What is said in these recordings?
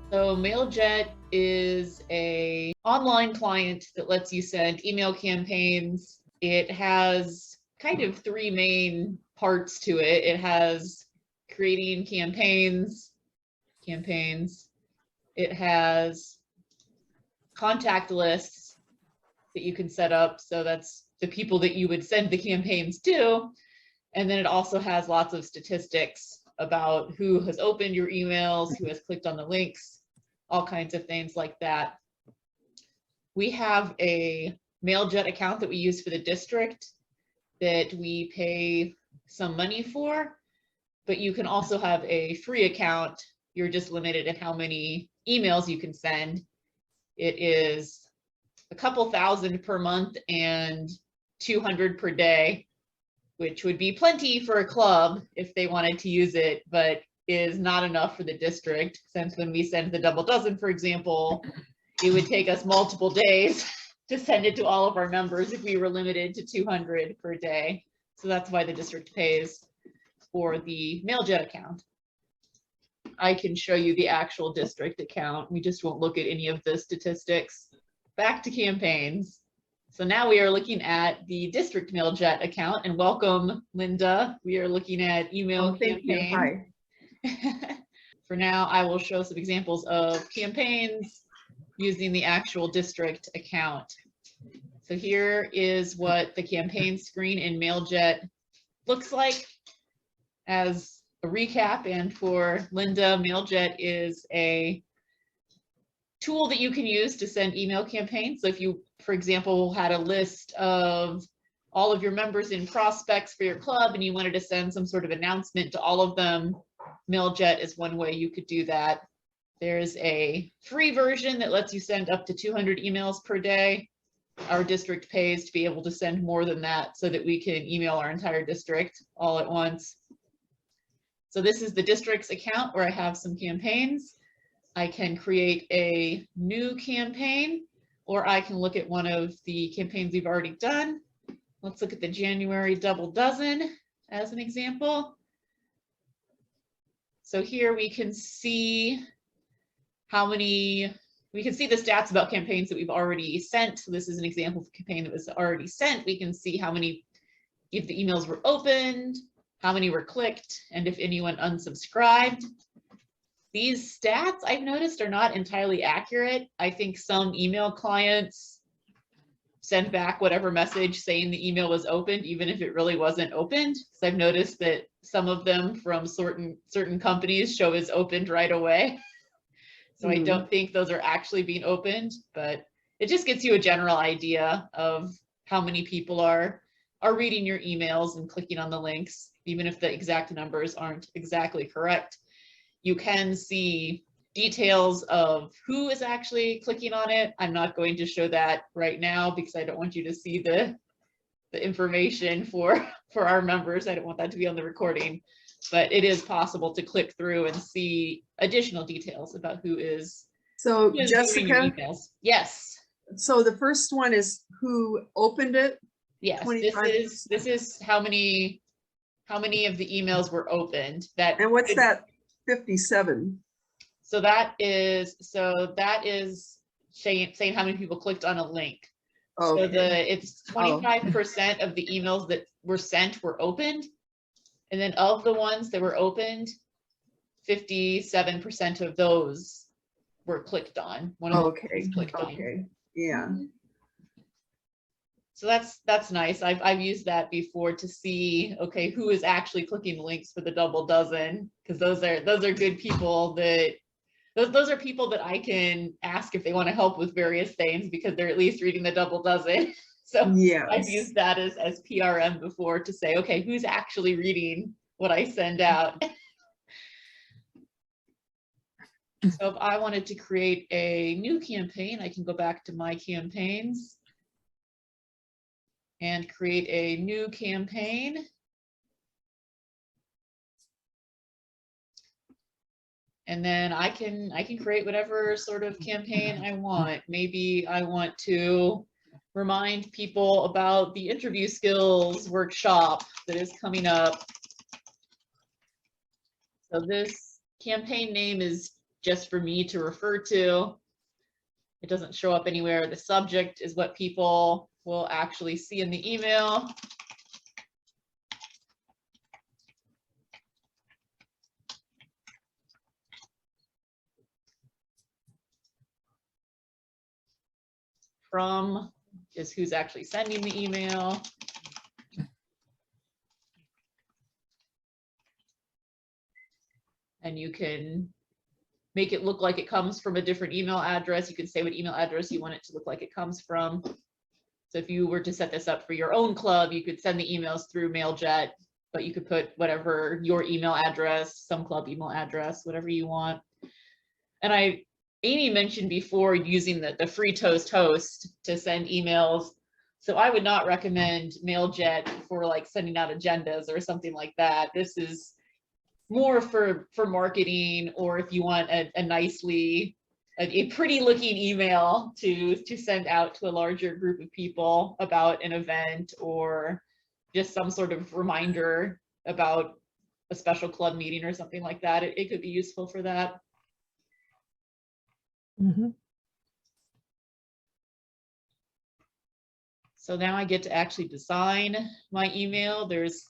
So Mailjet is a online client that lets you send email campaigns. It has kind of three main parts to it. It has creating campaigns. It has contact lists that you can set up. So that's the people that you would send the campaigns to. And then it also has lots of statistics about who has opened your emails, who has clicked on the links, all kinds of things like that. We have a Mailjet account that we use for the district that we pay some money for, but you can also have a free account. You're just limited in how many emails you can send. It is a couple thousand per month and 200 per day, which would be plenty for a club if they wanted to use it, but is not enough for the district, since when we send the double dozen, for example, it would take us multiple days to send it to all of our members if we were limited to 200 per day. So that's why the district pays for the Mailjet account. I can show you the actual district account. We just won't look at any of the statistics. Back to campaigns. So now we are looking at the district Mailjet account, and welcome, Linda. We are looking at email campaign. Hi. For now, I will show some examples of campaigns using the actual district account. So here is what the campaign screen in Mailjet looks like. As a recap, and for Linda, Mailjet is a tool that you can use to send email campaigns. So if you, for example, had a list of all of your members in prospects for your club and you wanted to send some sort of announcement to all of them, Mailjet is one way you could do that. There's a free version that lets you send up to 200 emails per day. Our district pays to be able to send more than that so that we can email our entire district all at once. So this is the district's account where I have some campaigns. I can create a new campaign, or I can look at one of the campaigns we've already done. Let's look at the January double dozen as an example. So here we can see we can see the stats about campaigns that we've already sent. So this is an example of a campaign that was already sent. We can see how many, if the emails were opened, how many were clicked, and if anyone unsubscribed. These stats I've noticed are not entirely accurate. I think some email clients send back whatever message saying the email was opened, even if it really wasn't opened. So I've noticed that some of them from certain companies show as opened right away. So I don't think those are actually being opened, but it just gets you a general idea of how many people are reading your emails and clicking on the links, even if the exact numbers aren't exactly correct. You can see details of who is actually clicking on it. I'm not going to show that right now because I don't want you to see the information for our members. I don't want that to be on the recording, but it is possible to click through and see additional details about who is Jessica, your emails. Yes. So the first one is who opened it. Yes, this is how many of the emails were opened. And what's that 57? So that is saying how many people clicked on a link. Okay. So it's 25% of the emails that were sent were opened, and then of the ones that were opened, 57% of those were clicked on. One of them was clicked on. Yeah. So that's nice. I've used that before to see, okay, who is actually clicking links for the double dozen, because those are good people that those are people that I can ask if they want to help with various things because they're at least reading the double dozen. So yes. I've used that as PRM before to say, okay, who's actually reading what I send out? So if I wanted to create a new campaign, I can go back to my campaigns and create a new campaign. And then I can create whatever sort of campaign I want. Maybe I want to remind people about the interview skills workshop that is coming up. So this campaign name is just for me to refer to. It doesn't show up anywhere. The subject is what people will actually see in the email. From is who's actually sending the email. And you can make it look like it comes from a different email address. You can say what email address you want it to look like it comes from. So if you were to set this up for your own club, you could send the emails through Mailjet, but you could put whatever your email address, some club email address, whatever you want. And Amy mentioned before using the free toast host to send emails. So I would not recommend Mailjet for like sending out agendas or something like that. This is more for marketing, or if you want a pretty looking email to send out to a larger group of people about an event, or just some sort of reminder about a special club meeting or something like that. It could be useful for that. Mm-hmm. So now I get to actually design my email. There's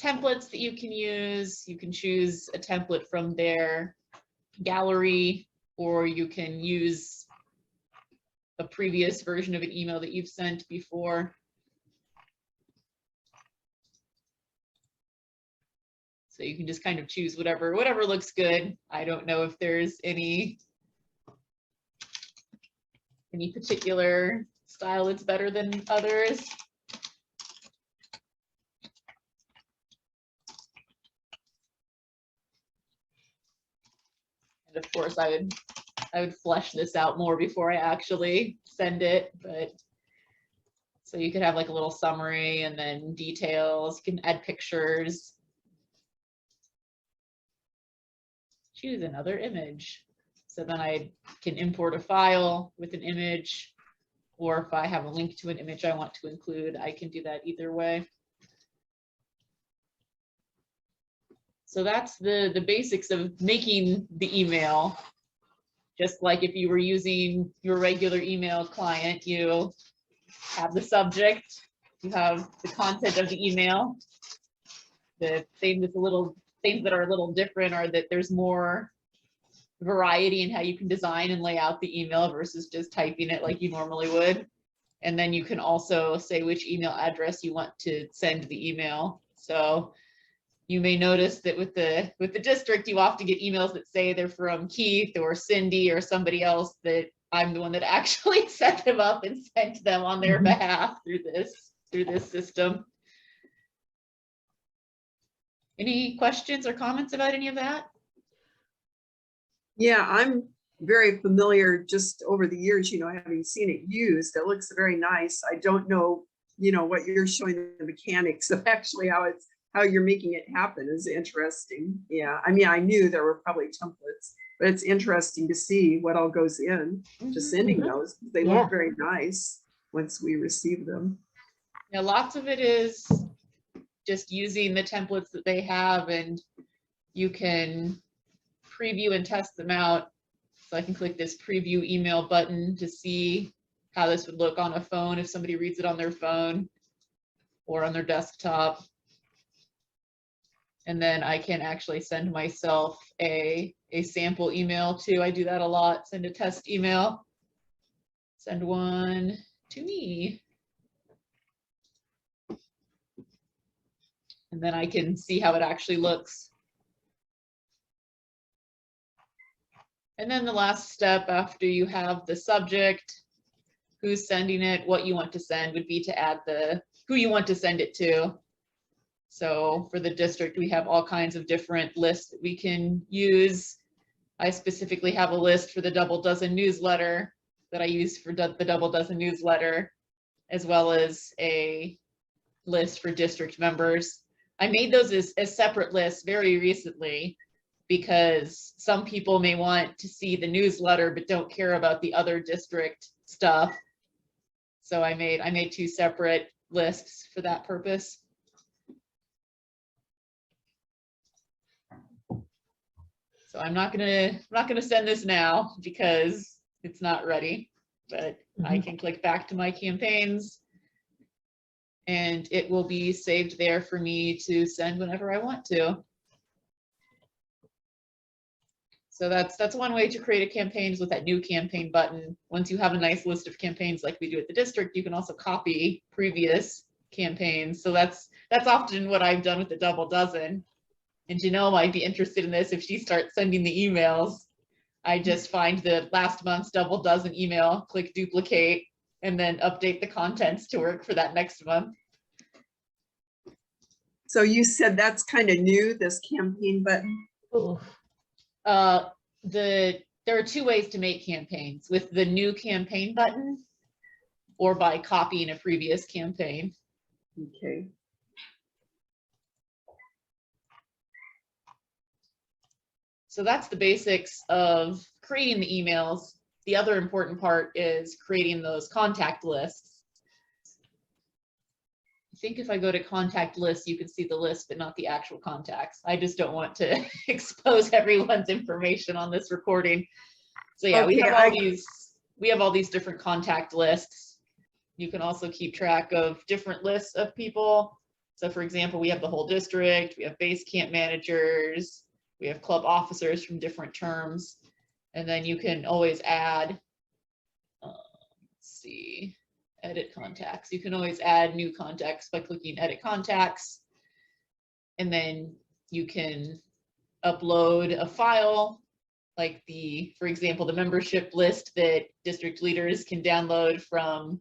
templates that you can use. You can choose a template from their gallery, or you can use a previous version of an email that you've sent before. So you can just kind of choose whatever looks good. I don't know if there's any particular style that's better than others. And of course, I would flesh this out more before I actually send it, but so you could have like a little summary and then details. You can add pictures. Choose another image. So then I can import a file with an image, or if I have a link to an image I want to include, I can do that either way. So that's the basics of making the email. Just like if you were using your regular email client, you have the subject, you have the content of the email. The thing that's things that are a little different are that there's more variety in how you can design and lay out the email versus just typing it like you normally would. And then you can also say which email address you want to send the email. So you may notice that with the district, you often get emails that say they're from Keith or Cindy or somebody else, that I'm the one that actually set them up and sent them on their behalf through this system. Any questions or comments about any of that? Yeah, I'm very familiar just over the years, having seen it used. It looks very nice. I don't know, what you're showing, the mechanics of actually how you're making it happen is interesting. Yeah, I mean, I knew there were probably templates, but it's interesting to see what all goes in to sending those. They look very nice once we receive them. Yeah, lots of it is just using the templates that they have, and you can preview and test them out. So I can click this preview email button to see how this would look on a phone if somebody reads it on their phone or on their desktop. And then I can actually send myself a sample email too. I do that a lot. Send a test email. Send one to me. And then I can see how it actually looks. And then the last step after you have the subject, who's sending it, what you want to send, would be to add who you want to send it to. So for the district, we have all kinds of different lists that we can use. I specifically have a list for the Double Dozen newsletter that I use for the Double Dozen newsletter, as well as a list for district members. I made those as separate lists very recently because some people may want to see the newsletter but don't care about the other district stuff. So I made two separate lists for that purpose. So I'm not gonna send this now because it's not ready, but I can click back to my campaigns and it will be saved there for me to send whenever I want to. So that's one way to create a campaign is with that new campaign button. Once you have a nice list of campaigns like we do at the district, you can also copy previous campaigns. So that's often what I've done with the double dozen. And Janelle might be interested in this if she starts sending the emails. I just find the last month's double dozen email, click duplicate, and then update the contents to work for that next month. So you said that's kind of new, this campaign button? Ooh. There are two ways to make campaigns, with the new campaign button or by copying a previous campaign. Okay. So that's the basics of creating the emails. The other important part is creating those contact lists. I think if I go to contact lists, you can see the list, but not the actual contacts. I just don't want to expose everyone's information on this recording. So yeah, we have all these different contact lists. You can also keep track of different lists of people. So for example, we have the whole district, we have base camp managers, we have club officers from different terms, and then you can always add, let's see, edit contacts. You can always add new contacts by clicking edit contacts. And then you can upload a file like for example, the membership list that district leaders can download from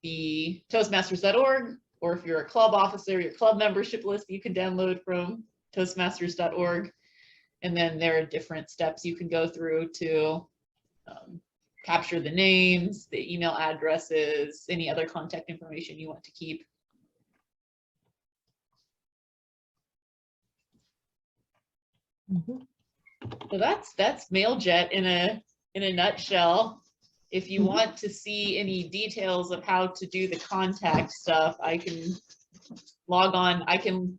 the Toastmasters.org, or if you're a club officer, your club membership list you can download from Toastmasters.org. And then there are different steps you can go through to capture the names, the email addresses, any other contact information you want to keep. So that's Mailjet in a nutshell. If you want to see any details of how to do the contact stuff, I can log on. I can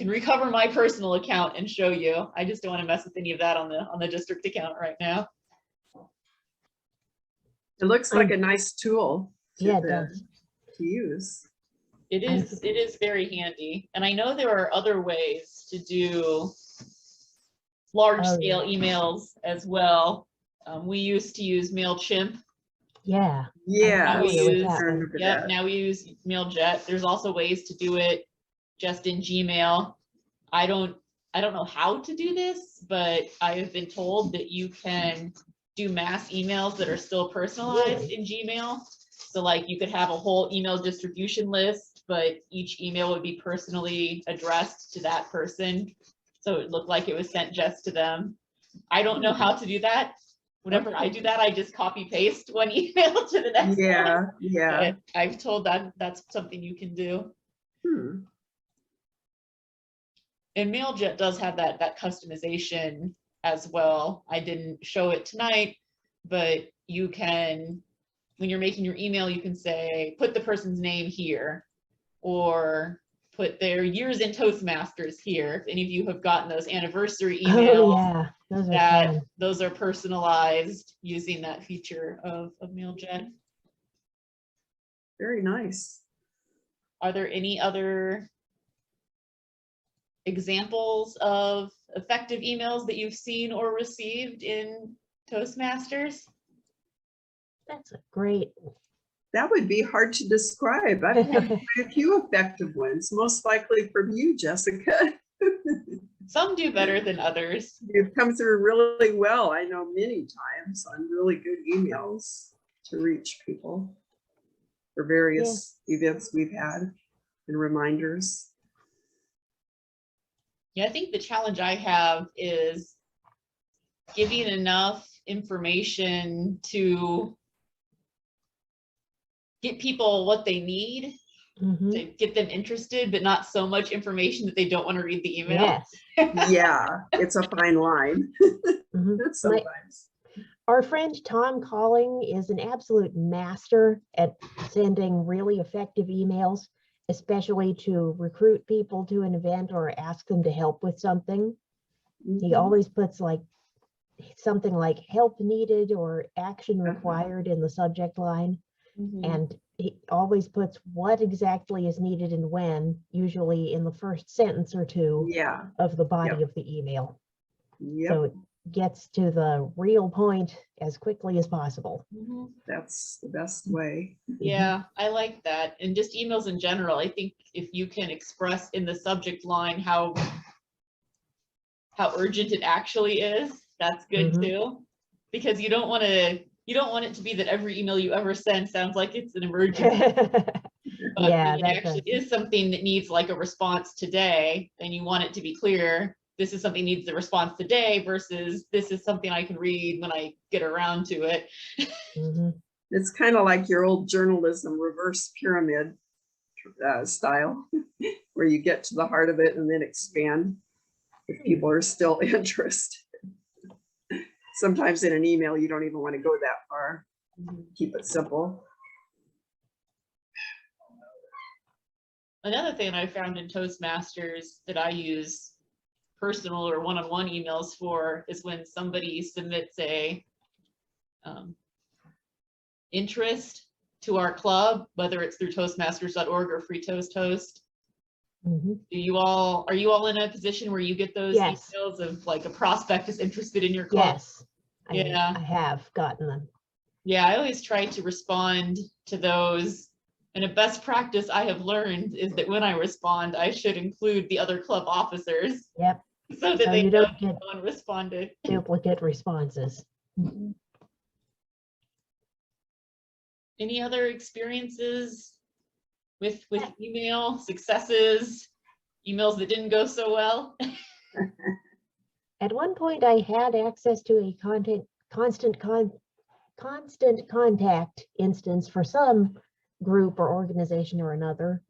recover my personal account and show you. I just don't want to mess with any of that on the district account right now. It looks like a nice tool Yeah, it does. to use. It is very handy. And I know there are other ways to do large scale emails as well. We used to use Mailchimp. Yeah. Yeah. Now we use Mailjet. There's also ways to do it just in Gmail. I don't know how to do this, but I have been told that you can do mass emails that are still personalized in Gmail. So like you could have a whole email distribution list, but each email would be personally addressed to that person. So it looked like it was sent just to them. I don't know how to do that. Whenever I do that, I just copy paste one email to the next one. Yeah. But I've told that that's something you can do. And Mailjet does have that customization as well. I didn't show it tonight, but you can, when you're making your email, you can say, put the person's name here, or put their years in Toastmasters here. If any of you have gotten those anniversary emails, those are personalized using that feature of Mailjet. Very nice. Are there any other examples of effective emails that you've seen or received in Toastmasters? That's a great. That would be hard to describe. I've had quite a few effective ones, most likely from you, Jessica. Some do better than others. You've come through really well. I know many times on really good emails to reach people for various events we've had and reminders. Yeah, I think the challenge I have is giving enough information to get people what they need, to get them interested, but not so much information that they don't want to read the email. Yes. Yeah, it's a fine line. Sometimes. Our friend Tom Calling is an absolute master at sending really effective emails, especially to recruit people to an event or ask them to help with something. He Mhm. always puts like something like help needed or action Uh-huh. required in the subject line. Mhm. And he always puts what exactly is needed and when, usually in the first sentence or two Yeah, of the body Yep. of the email. yep, So it gets to the real point as quickly as possible. Mhm. that's the best way. Yeah, I like that. And just emails in general, I think if you can express in the subject line how urgent it actually is, that's good Mhm. too. Because you don't want it to be that every email you ever send sounds like it's an emergency. But Yeah, when it actually is something that needs like a response today, then you want it to be clear, this is something needs a response today versus this is something I can read when I get around to it. Mhm. It's kind of like your old journalism reverse pyramid style, where you get to the heart of it and then expand if people are still interested. Sometimes in an email, you don't even want to go that far. Keep it simple. Another thing I found in Toastmasters that I use personal or one-on-one emails for is when somebody submits a interest to our club, whether it's through Toastmasters.org or Free Toast Host. Mhm. Are you all in a position where you get those Yes. emails of like a prospect is interested in your club? Yes, Yeah. I have gotten them. Yeah, I always try to respond to those. And a best practice I have learned is that when I respond, I should include the other club officers Yep, so that so they you know don't get someone responded. duplicate responses. Any other experiences with email successes, emails that didn't go so well? At one point, I had access to a constant contact instance for some group or organization or another.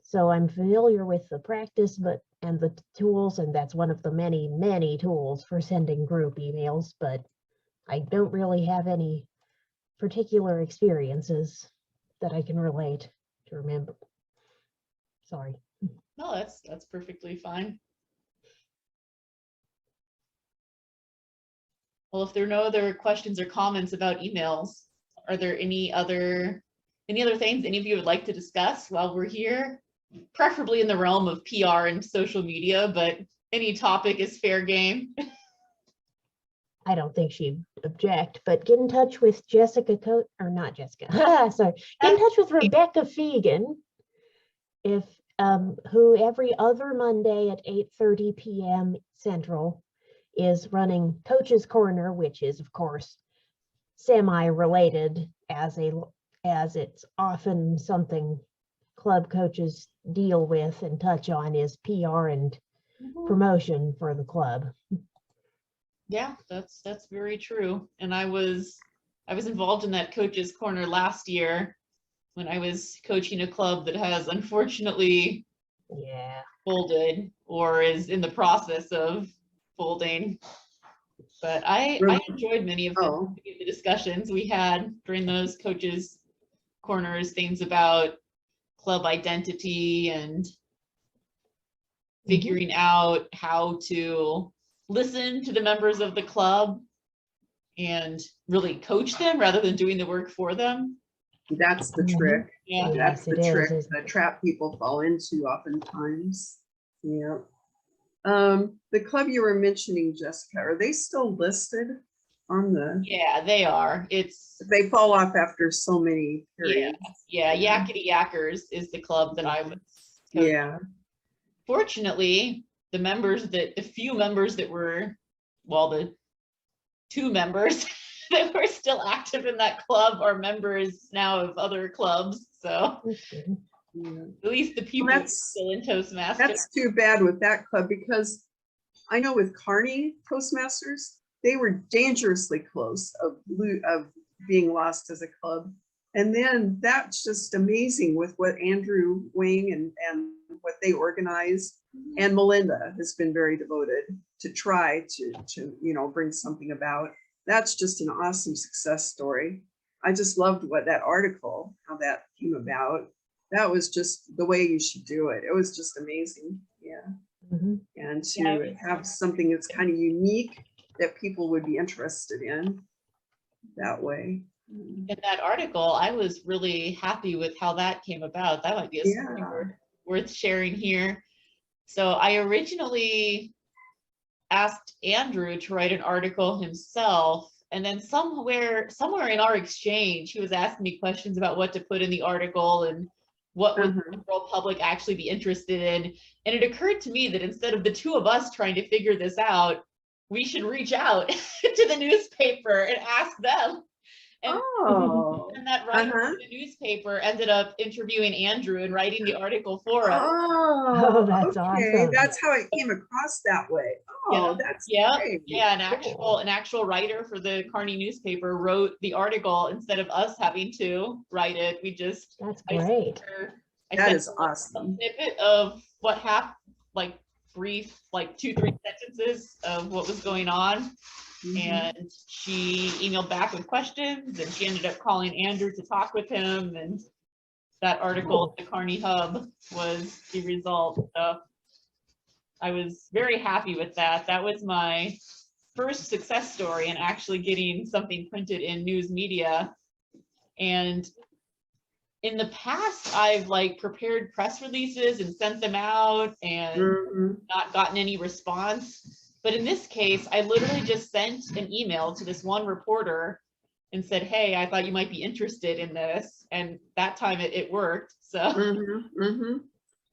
So I'm familiar with the practice, and the tools, and that's one of the many, many tools for sending group emails, but I don't really have any particular experiences that I can relate to remember. Sorry. No, that's perfectly fine. Well, if there are no other questions or comments about emails, are there any other things any of you would like to discuss while we're here? Preferably in the realm of PR and social media, but any topic is fair game. I don't think she'd object, but get in touch with Jessica or not Jessica, sorry, get in touch with Rebecca Fegan, who every other Monday at 8:30 p.m. Central is running Coach's Corner, which is of course semi-related as it's often something club coaches deal with and touch on is PR and promotion for the club. Yeah, that's very true. And I was involved in that Coach's Corner last year when I was coaching a club that has unfortunately folded or is in the process of folding. But I enjoyed many of the discussions we had during those Coaches Corners, things about club identity and figuring out how to listen to the members of the club and really coach them rather than doing the work for them. That's the trick. Yeah, That's the trick that trap people fall into oftentimes. Yeah. The club you were mentioning, Jessica, are they still listed on the? Yeah, they are. They fall off after so many periods. Yeah. Yakety Yackers is the club that I was coaching. Yeah. Fortunately, the few members that were, well, the 2 members that were still active in that club are members now of other clubs. So at least the people are still in Toastmasters. That's too bad with that club, because I know with Kearney Toastmasters, they were dangerously close of being lost as a club. And then that's just amazing with what Andrew Wing and what they organized. And Melinda has been very devoted to try to bring something about. That's just an awesome success story. I just loved that article, how that came about. That was just the way you should do it. It was just amazing. Yeah. Mhm. and Yeah, I to was- have something that's kind of unique that people would be interested in that way. In that article, I was really happy with how that came about. That might be a story Yeah. worth sharing here. So I originally asked Andrew to write an article himself, and then somewhere in our exchange, he was asking me questions about what to put in the article and what would the general public actually be interested in. And it occurred to me that instead of the two of us trying to figure this out, we should reach out to the newspaper and ask them. And, Oh. and that writer Uh-huh. for the newspaper ended up interviewing Andrew and writing the article for us. Oh, that's okay. awesome. That's how it came across that way. Oh, that's great. Yeah, Cool. an actual writer for the Kearney newspaper wrote the article instead of us having to write it. We just That's I sent great. her- I That sent is her a awesome. snippet of what happened, like brief, like 2-3 sentences of what was going on. Mhm. And she emailed back with questions, and she ended up calling Andrew to talk with him, and that article at the Kearney Hub was the result. So I was very happy with that. That was my first success story in actually getting something printed in news media. And in the past, I've like prepared press releases and sent them out and Mhm. not gotten any response. But in this case, I literally just sent an email to this one reporter and said, hey, I thought you might be interested in this. And that time it worked. So Mhm. Mhm.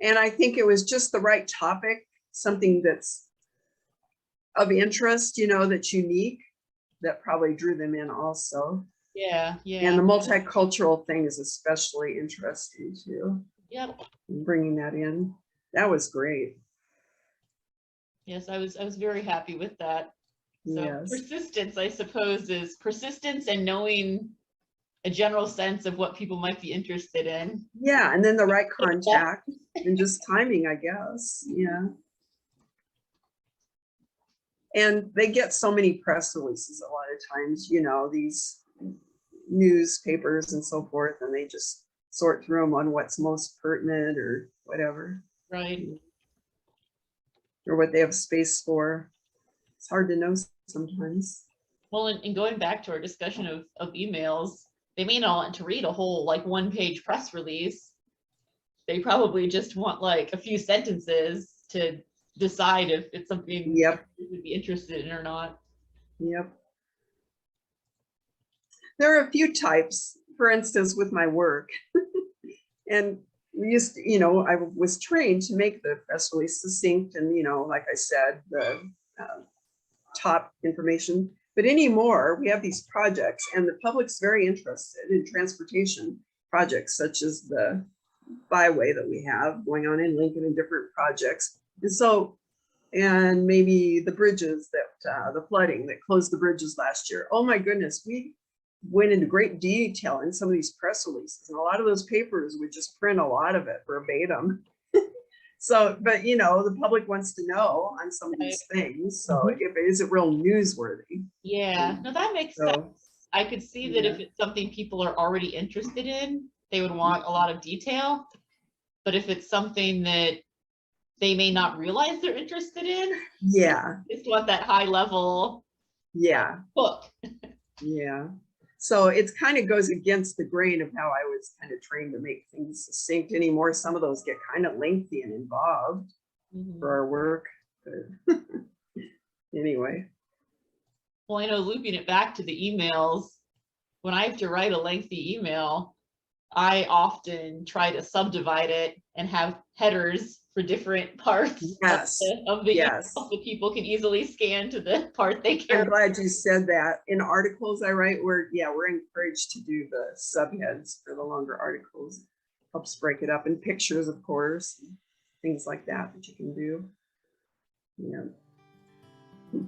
And I think it was just the right topic, something that's of interest, that's unique, that probably drew them in also. yeah, And the yeah. multicultural thing is especially interesting too, Yep. bringing that in. That was great. Yes, I was very happy with that. So Yes. persistence, I suppose, is persistence and knowing a general sense of what people might be interested in. Yeah, and then the right contact and just timing, I guess. Yeah. And they get so many press releases a lot of times, these newspapers and so forth, and they just sort through them on what's most pertinent or whatever, Right. or what they have space for. It's hard to know sometimes. Well, and going back to our discussion of emails, they may not want to read a whole like 1-page press release. They probably just want like a few sentences to decide if it's something Yep. you would be interested in or not. Yep. There are a few types, for instance, with my work. And we used to, I was trained to make the press release succinct and, like I said, the top information. But anymore, we have these projects and the public's very interested in transportation projects such as the byway that we have going on in Lincoln and different projects. And so, and maybe the bridges that, the flooding that closed the bridges last year. Oh my goodness, we went into great detail in some of these press releases, and a lot of those papers would just print a lot of it verbatim. So, but the public wants to know on some of these things. So if it isn't real newsworthy. Yeah, no, that makes So, sense. I could see that if it's something people are already interested in, they would want a lot of detail. But if it's something that they may not realize they're interested in, yeah, just want that high level yeah, book. yeah. So it kind of goes against the grain of how I was kind of trained to make things succinct anymore. Some of those get kind of lengthy and involved for our work. But anyway. Well, I know looping it back to the emails, when I have to write a lengthy email, I often try to subdivide it and have headers for different parts Yes. of the Yes. email so people can easily scan to the part they care I'm glad you said that. In articles I write, we're encouraged to do the subheads for the longer articles. Helps break it up, and pictures, of course, and things like that you can do. Yeah.